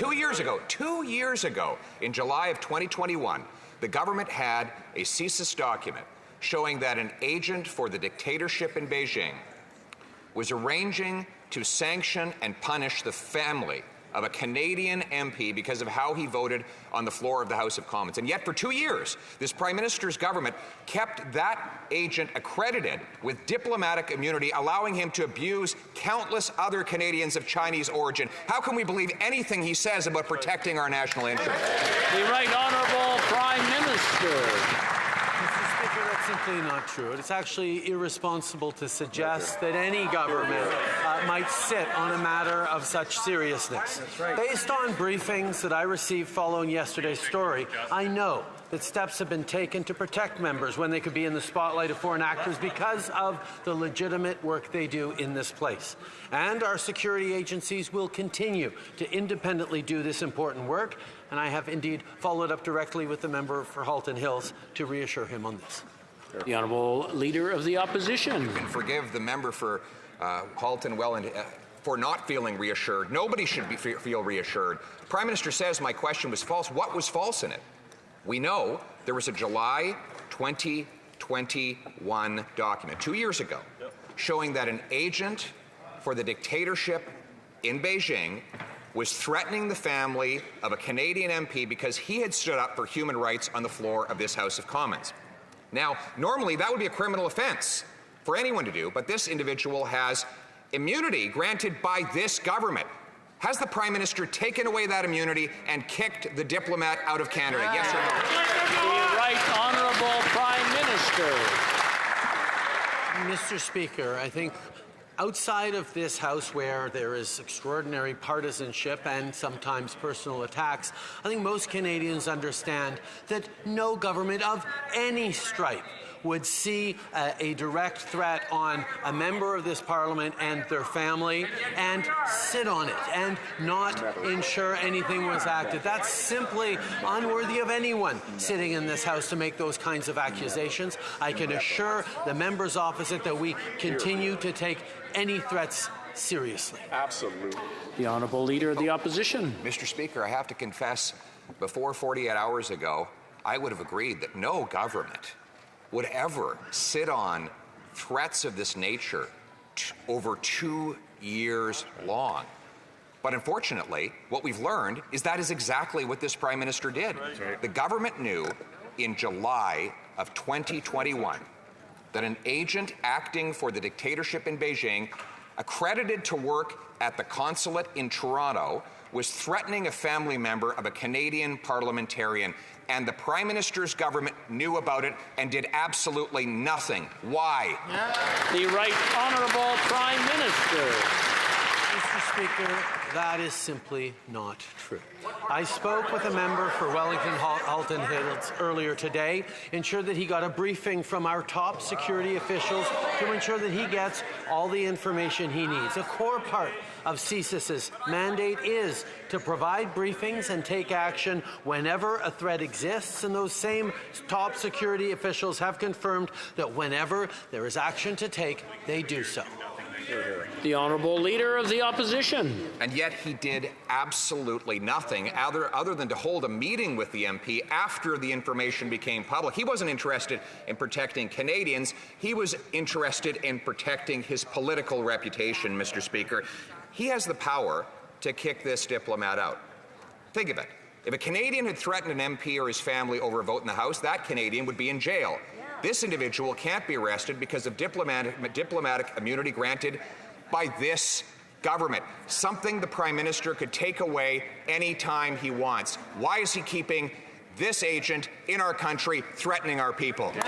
2 years ago, in July of 2021, the government had a CSIS document showing that an agent for the dictatorship in Beijing was arranging to sanction and punish the family of a Canadian MP because of how he voted on the floor of the House of Commons. And yet for 2 years, this Prime Minister's government kept that agent accredited with diplomatic immunity, allowing him to abuse countless other Canadians of Chinese origin. How can we believe anything he says about protecting our national interests? The Right Honourable Prime Minister. That's simply not true. It's actually irresponsible to suggest that any government might sit on a matter of such seriousness. Based on briefings that I received following yesterday's story, I know that steps have been taken to protect members when they could be in the spotlight of foreign actors because of the legitimate work they do in this place. And our security agencies will continue to independently do this important work, and I have indeed followed up directly with the member for Halton Hills to reassure him on this. The Honourable Leader of the Opposition. You can forgive the member for Halton Welland for not feeling reassured. Nobody should feel reassured. Prime Minister says my question was false. What was false in it? We know there was a July 2021 document, 2 years ago, showing that an agent for the dictatorship in Beijing was threatening the family of a Canadian MP because he had stood up for human rights on the floor of this House of Commons. Now, normally that would be a criminal offense for anyone to do, but this individual has immunity granted by this government. Has the Prime Minister taken away that immunity and kicked the diplomat out of Canada? Yes or no? The Right Honourable Prime Minister. Mr. Speaker, I think outside of this House where there is extraordinary partisanship and sometimes personal attacks, I think most Canadians understand that no government of any stripe would see a direct threat on a member of this Parliament and their family and sit on it and not ensure anything was acted. That's simply unworthy of anyone sitting in this House to make those kinds of accusations. I can assure the members opposite that we continue to take any threats seriously. Absolutely. The Honourable Leader of the Opposition. Mr. Speaker, I have to confess, before 48 hours ago, I would have agreed that no government would ever sit on threats of this nature over 2 years long. But unfortunately, what we've learned is that is exactly what this Prime Minister did. The government knew in July of 2021 that an agent acting for the dictatorship in Beijing, accredited to work at the consulate in Toronto, was threatening a family member of a Canadian parliamentarian. And the Prime Minister's government knew about it and did absolutely nothing. Why? The Right Honourable Prime Minister. Mr. Speaker, that is simply not true. I spoke with a member for Wellington Halton Hills earlier today, ensured that he got a briefing from our top security officials to ensure that he gets all the information he needs. A core part of CSIS's mandate is to provide briefings and take action whenever a threat exists, and those same top security officials have confirmed that whenever there is action to take, they do so. The Honourable Leader of the Opposition. And yet he did absolutely nothing other than to hold a meeting with the MP after the information became public. He wasn't interested in protecting Canadians. He was interested in protecting his political reputation, Mr. Speaker. He has the power to kick this diplomat out. Think of it. If a Canadian had threatened an MP or his family over a vote in the House, that Canadian would be in jail. This individual can't be arrested because of diplomatic immunity granted by this government, something the Prime Minister could take away anytime he wants. Why is he keeping this agent in our country threatening our people? The